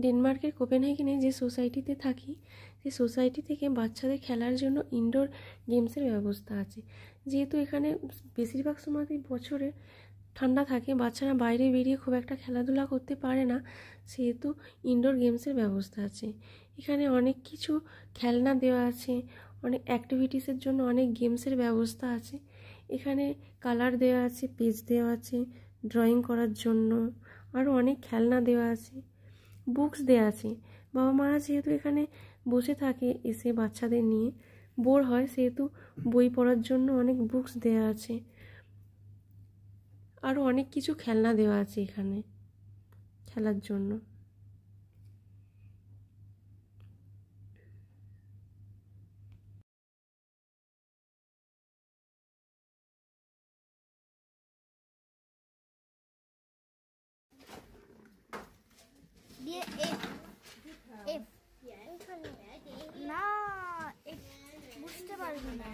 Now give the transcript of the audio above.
ডেনমার্কের কোপেনহেগেনে যে সোসাইটিতে থাকি সেই সোসাইটি থেকে বাচ্চাদের খেলার জন্য ইনডোর গেমসের ব্যবস্থা আছে। যেহেতু এখানে বেশিরভাগ সময়তেই বছরে ঠান্ডা থাকে, বাচ্চারা বাইরে বেরিয়ে খুব একটা খেলাধুলা করতে পারে না, সেহেতু ইনডোর গেমসের ব্যবস্থা আছে। এখানে অনেক কিছু খেলনা দেওয়া আছে, অনেক অ্যাক্টিভিটিসের জন্য অনেক গেমসের ব্যবস্থা আছে। এখানে কালার দেওয়া আছে, পেজ দেওয়া আছে ড্রয়িং করার জন্য, আরও অনেক খেলনা দেওয়া আছে, বুকস দেওয়া আছে। বাবা মারা যেহেতু এখানে বসে থাকে এসে বাচ্চাদের নিয়ে বোর হয়, সেহেতু বই পড়ার জন্য অনেক বুকস দেওয়া আছে, আরও অনেক কিছু খেলনা দেওয়া আছে এখানে খেলার জন্য। না বুঝতে পারবি না।